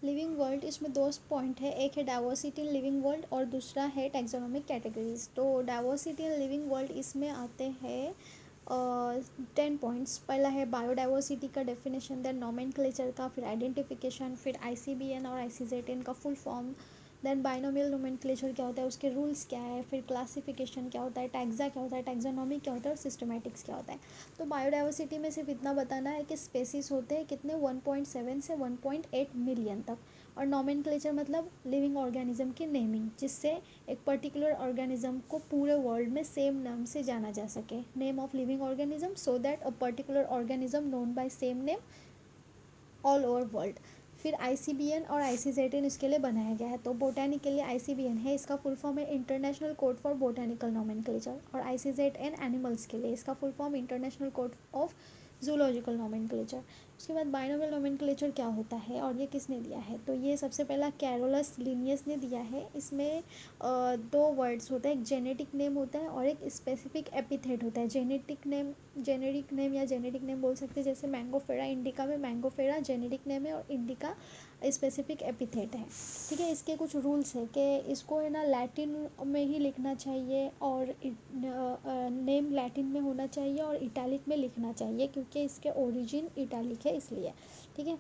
Living world, इसमें दो point है, एक है डाइवर्सिटी इन लिविंग वर्ल्ड और दूसरा है टैक्सोनॉमिक कैटेगरीज। तो डाइवर्सिटी इन लिविंग वर्ल्ड इसमें आते हैं 10 पॉइंट्स। पहला है बायोडाइवर्सिटी का डेफिनेशन, देन नोमेनक्लेचर का, फिर आइडेंटिफिकेशन, फिर ICBN और ICZN का full form, then binomial nomenclature क्या होता है, उसके रूल्स क्या है, फिर क्लासिफिकेशन क्या होता है, टैक्सा क्या होता है, टैक्सोनॉमी क्या होता है और सिस्टमैटिक्स क्या होता है। तो बायोडाइवर्सिटी में सिर्फ इतना बताना है कि स्पेसीज होते हैं कितने, 1.7 से 1.8 मिलियन तक। और नोमेनक्लेचर मतलब लिविंग ऑर्गेनिज्म की नेमिंग, जिससे एक पर्टिकुलर ऑर्गेनिज्म को पूरे वर्ल्ड में सेम नाम से जाना जा सके। Name of living organism so that a particular organism known by same name all over world. फिर ICBN और ICZN इसके लिए बनाया गया है। तो बोटानी के लिए ICBN है, इसका फुल फॉर्म है international code for botanical nomenclature, और ICZN एनिमल्स के लिए, इसका full form international code of zoological nomenclature. उसके बाद बाइनोमियल नोमेनक्लेचर क्या होता है और ये किसने दिया है, तो ये सबसे पहला कैरोलस लिनियस ने दिया है। इसमें दो वर्ड्स होते हैं, एक जेनेटिक नेम होता है और एक स्पेसिफिक एपिथेट होता है। जेनेटिक नेम, जेनेरिक नेम या जेनेटिक नेम बोल सकते हैं, जैसे मैंगोफेरा इंडिका में मैंगोफेरा जेनेटिक नेम है और इंडिका स्पेसिफिक एपिथेट है। ठीक है, इसके कुछ रूल्स है कि इसको है ना लैटिन में ही लिखना चाहिए और नेम लैटिन में होना चाहिए और इटैलिक में लिखना चाहिए, क्योंकि इसके ओरिजिन इटैलिक है इसलिए। ठीक है,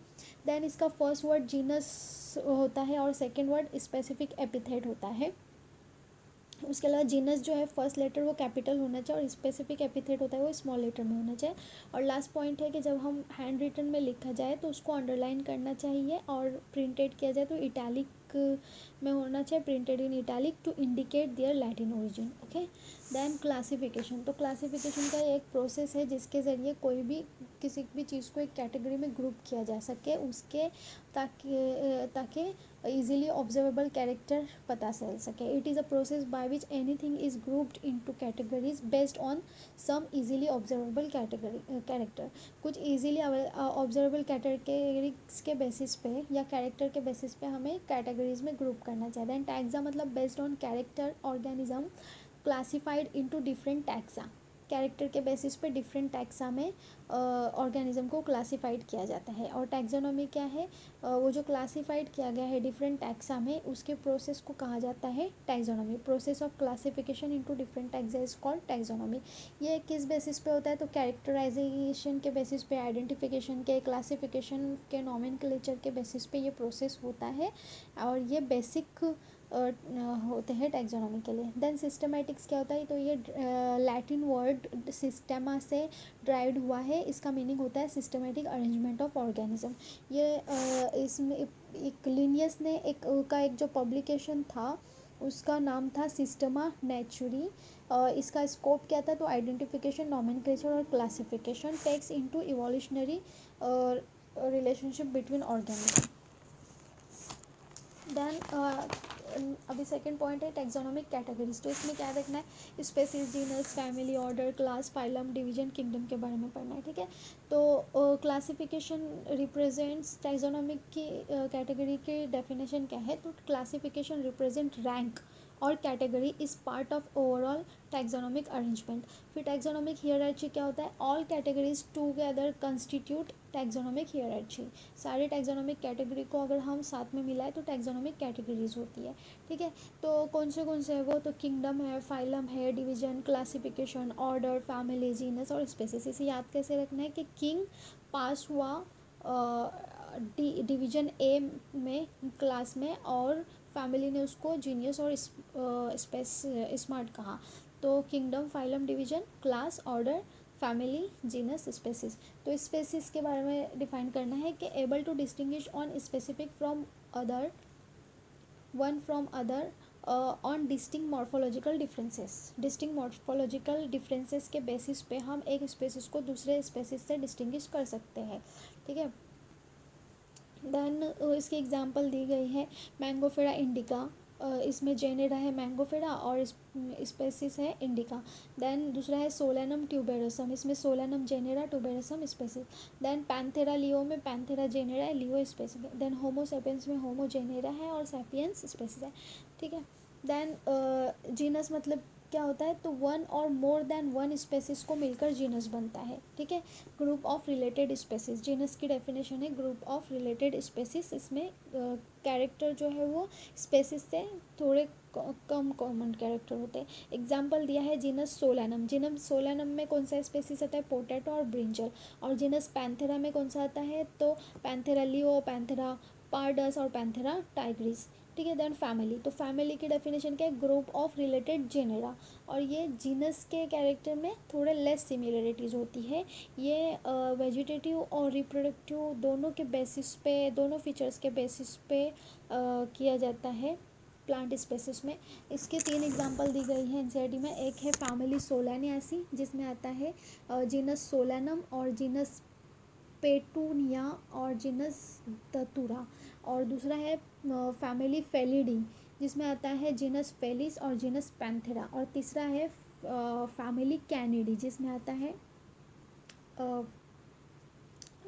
देन इसका फर्स्ट वर्ड जीनस होता है और सेकेंड वर्ड स्पेसिफिक एपिथेट होता है। उसके अलावा जीनस जो है फर्स्ट लेटर वो कैपिटल होना चाहिए और स्पेसिफिक एपिथेट होता है वो स्मॉल लेटर में होना चाहिए। और लास्ट पॉइंट है कि जब हम हैंड रिटन में लिखा जाए तो उसको अंडरलाइन करना चाहिए और प्रिंटेड किया जाए तो इटैलिक में होना चाहिए, printed in italic to indicate their Latin origin. Okay, then classification. तो क्लासिफिकेशन का एक प्रोसेस है जिसके ज़रिए कोई भी किसी भी चीज़ को एक कैटेगरी में ग्रुप किया जा सके, उसके ताकि easily observable character पता चल सके। It is a process by which anything is grouped into categories based on some easily observable character। कुछ easily observable categories के बेसिस पे या कैरेक्टर के बेसिस पे हमें कैटेगरीज में ग्रुप करना चाहिए। दैन टैक्सा मतलब based on character organism classified into different taxa. Character के बेसिस पे डिफरेंट टैक्सा में ऑर्गेनिज्म को क्लासिफाइड किया जाता है। और टैक्सोनॉमी क्या है, वो जो क्लासिफाइड किया गया है डिफरेंट टैक्सा में, उसके प्रोसेस को कहा जाता है taxonomy. Process of classification into different taxa is called taxonomy. ये किस बेसिस पे होता है, तो कैरेक्टराइजेशन के बेसिस पे, आइडेंटिफिकेशन के, क्लासिफिकेशन के, नोमेनक्लेचर के बेसिस पे ये प्रोसेस होता है और ये बेसिक होते हैं टैक्सोनॉमी के लिए। देन सिस्टमैटिक्स क्या होता है, तो ये लैटिन वर्ड सिस्टेमा से ड्राइव्ड हुआ है, इसका मीनिंग होता है सिस्टमेटिक अरेंजमेंट ऑफ ऑर्गेनिज्म। ये इसमें एक लिनियस ने एक जो पब्लिकेशन था उसका नाम था सिस्टमा नेचुरी। इसका स्कोप क्या था, तो आइडेंटिफिकेशन, नोमेनक्लेचर और classification takes into evolutionary relationship between organism. Then अभी सेकंड पॉइंट है टैक्सोनॉमिक कैटेगरीज। तो इसमें क्या देखना है, species, genus, family, order, class, phylum, division, kingdom के बारे में पढ़ना है। ठीक है, तो क्लासिफिकेशन रिप्रेजेंट्स टैक्सोनॉमिक की कैटेगरी की डेफिनेशन क्या है, तो क्लासिफिकेशन रिप्रेजेंट रैंक और category is part of overall taxonomic arrangement. फिर टैक्सोनॉमिक हियरार्ची क्या होता है, all categories together constitute taxonomic hierarchy. सारे टैक्सोनॉमिक कैटेगरी को अगर हम साथ में मिलाएं तो टैक्सोनॉमिक कैटेगरीज होती है। ठीक है, तो कौन से है वो, तो किंगडम है, फाइलम है, division, classification, order, family, genus और स्पेसीज। इसे याद कैसे रखना है कि किंग पास हुआ डिवीजन ए में, क्लास में, और फैमिली ने उसको जीनियस और स्मार्ट कहा। तो kingdom, phylum, division, class, order, family, genus, species. तो स्पेसीज के बारे में डिफाइन करना है कि able to distinguish on specific from other, one from other on distinct morphological differences. Distinct morphological differences के बेसिस पे हम एक स्पेसिस को दूसरे स्पेसिस से डिस्टिंग्विश कर सकते हैं। ठीक है, देन इसकी एग्जांपल दी गई है मैंगोफेरा इंडिका, इसमें जेनेरा है मैंगोफेरा और स्पेसिस है इंडिका। देन दूसरा है सोलेनम ट्यूबेरसम, इसमें Solanum genera, tuberosum species. Then Panthera leo में पैंथेरा जेनेरा है, लियो स्पेसिस है। देन होमो सेपियंस में होमो जेनेरा है और सैपियंस स्पेसिस है। ठीक है, देन जीनस मतलब क्या होता है, तो वन और मोर देन वन स्पेसिस को मिलकर जीनस बनता है, ठीक है। Group of related species, genus की डेफिनेशन है ग्रुप ऑफ रिलेटेड स्पेसिस। इसमें कैरेक्टर जो है वो स्पेसिस से थोड़े कम कॉमन कैरेक्टर होते हैं। एग्जाम्पल दिया है जीनस सोलैनम, जीनस सोलैनम में कौन सा स्पेसिस आता है, पोटैटो और ब्रिंजल। और जीनस पैंथेरा में कौन सा आता है, तो पैंथेरा लियो, पैंथेरा पार्डस और पैंथेरा टाइग्रिस, ठीक है। देन फैमिली, तो फैमिली की डेफिनेशन क्या है, ग्रुप ऑफ रिलेटेड जेनेरा। और ये जीनस के कैरेक्टर में थोड़े लेस सिमिलरिटीज़ होती है। ये वेजिटेटिव और रिप्रोडक्टिव दोनों के बेसिस पे, दोनों फीचर्स के बेसिस पे किया जाता है प्लांट स्पेसिस में। इसके 3 एग्जांपल दी गई हैं एनसीईआरटी में। एक है फैमिली सोलानियासी, जिसमें आता है जीनस सोलैनम और जीनस पेटूनिया और जीनस दतुरा। और दूसरा है फैमिली फेलिडी, जिसमें आता है जीनस फेलिस और जीनस पैंथेरा। और तीसरा है फैमिली कैनिडी, जिसमें आता है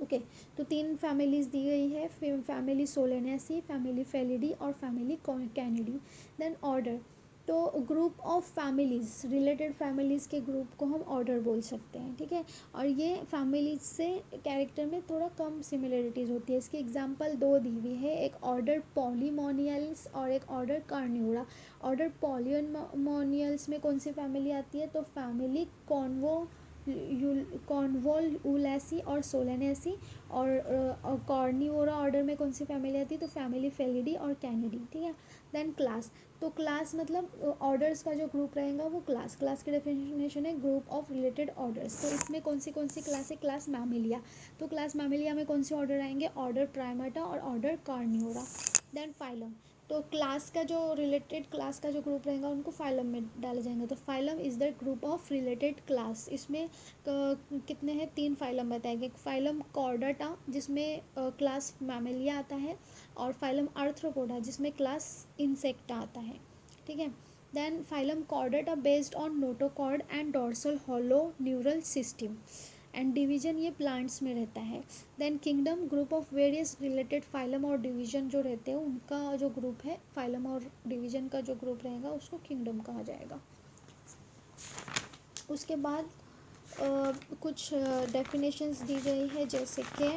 ओके तो 3 फैमिलीज दी गई है, फैमिली सोलेनेसी, फैमिली फेलिडी और फैमिली कैनिडी। देन ऑर्डर, तो group of families, related families के ग्रुप को हम ऑर्डर बोल सकते हैं, ठीक है। और ये फैमिलीज से कैरेक्टर में थोड़ा कम सिमिलरिटीज़ होती है। इसकी एग्जांपल 2 दी हुई है, एक ऑर्डर पॉलीमोनियल्स और एक ऑर्डर कार्निवोरा। ऑर्डर पॉलीमोनियल्स में कौन सी फैमिली आती है, तो फैमिली कॉन्वोल्यूलेसी और सोलेनेसी। और कॉर्निवोरा ऑर्डर में कौन सी फैमिली आती है, तो फैमिली फेलिडी और कैनिडी, ठीक है। देन क्लास, तो क्लास मतलब ऑर्डर्स का जो ग्रुप रहेगा वो क्लास की डेफिनेशन है ग्रुप ऑफ रिलेटेड ऑर्डर्स। तो इसमें कौन सी क्लास है, क्लास मैमिलिया। तो क्लास मैमिलिया में कौन से ऑर्डर आएंगे, ऑर्डर प्राइमेटा और ऑर्डर कार्निवोरा। देन फाइलम, तो क्लास का जो रिलेटेड क्लास का जो ग्रुप रहेगा उनको फाइलम में डाले जाएंगे। तो phylum is the group of related class. इसमें कितने हैं, 3 फाइलम बताए गए। फाइलम कॉर्डाटा, जिसमें क्लास मैमेलिया आता है। और फाइलम आर्थ्रोपोडा, जिसमें क्लास इंसेक्टा आता है, ठीक है। Then phylum Chordata based on notochord and dorsal hollow neural system. And division ये प्लांट्स में रहता है। Then kingdom, group of various related phylum और डिवीजन जो रहते हैं उनका जो ग्रुप है, फाइलम और डिवीजन का जो ग्रुप रहेगा उसको किंगडम कहा जाएगा। उसके बाद कुछ डेफिनेशंस दी गई है, जैसे कि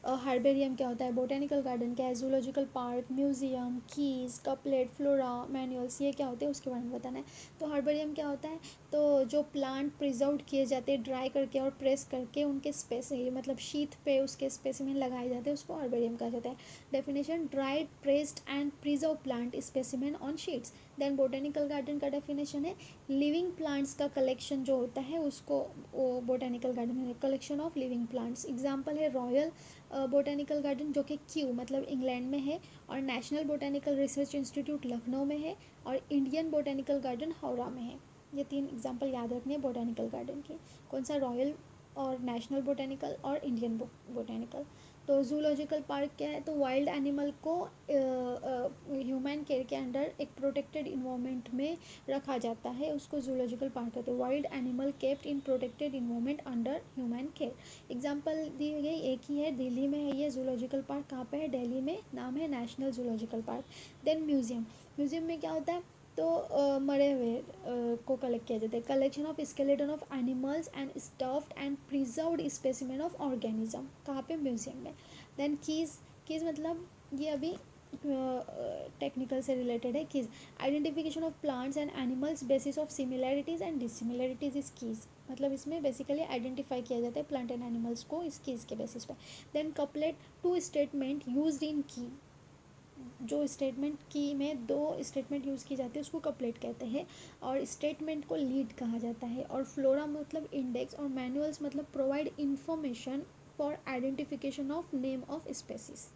हार्बेरियम क्या होता है, बोटेनिकल गार्डन क्या है, zoological park, museum, keys, couplet, flora, manuals, ये क्या होते हैं उसके बारे में बताना है। तो हार्बेरियम क्या होता है, तो जो प्लांट प्रिजर्व किए जाते हैं ड्राई करके और प्रेस करके उनके मतलब शीट पे उसके स्पेसिमेन लगाए जाते हैं, उसको हार्बेरियम कहा जाता है। Definition, dried, pressed and preserve plant specimen on sheets. Then botanical garden का डेफिनेशन है लिविंग प्लांट्स का कलेक्शन जो होता है उसको बोटेनिकल गार्डन में, collection of living plants. Example है रॉयल बोटेनिकल गार्डन जो कि क्यू मतलब इंग्लैंड में है, और national botanical research institute Lucknow में है, और इंडियन बोटेनिकल गार्डन हावड़ा में है। ये 3 एग्जाम्पल याद रखने हैं बोटेनिकल गार्डन के, कौन सा, रॉयल और नेशनल बोटेनिकल और इंडियन बोटेनिकल। तो जूलॉजिकल पार्क क्या है, तो वाइल्ड एनिमल को ह्यूमन केयर के अंडर एक प्रोटेक्टेड इन्वायरमेंट में रखा जाता है, उसको जूलॉजिकल पार्क कहते हैं। Wild animal kept in protected environment under human care. Example दी गई एक ही है, दिल्ली में है ये जूलॉजिकल पार्क, कहाँ पे है, दिल्ली में, नाम है national zoological park. Then museum, museum में क्या होता है, तो मरे हुए को कलेक्ट किया जाता है, collection of skeleton of animals and stuffed and preserved specimen of organism, कहाँ पे, म्यूजियम में। देन कीज मतलब ये अभी टेक्निकल से रिलेटेड है। Keys, identification of plants and animals basis of similarities and dissimilarities is keys, मतलब इसमें बेसिकली आइडेंटिफाई किया जाता है प्लांट एंड एनिमल्स को इस कीज के बेसिस पे। Then couplet, 2 statement used in key, जो स्टेटमेंट की में 2 स्टेटमेंट यूज़ की जाती है उसको कपलेट कहते हैं, और स्टेटमेंट को लीड कहा जाता है। और फ्लोरा मतलब इंडेक्स, और मैनुअल्स मतलब provide information for identification of name of species.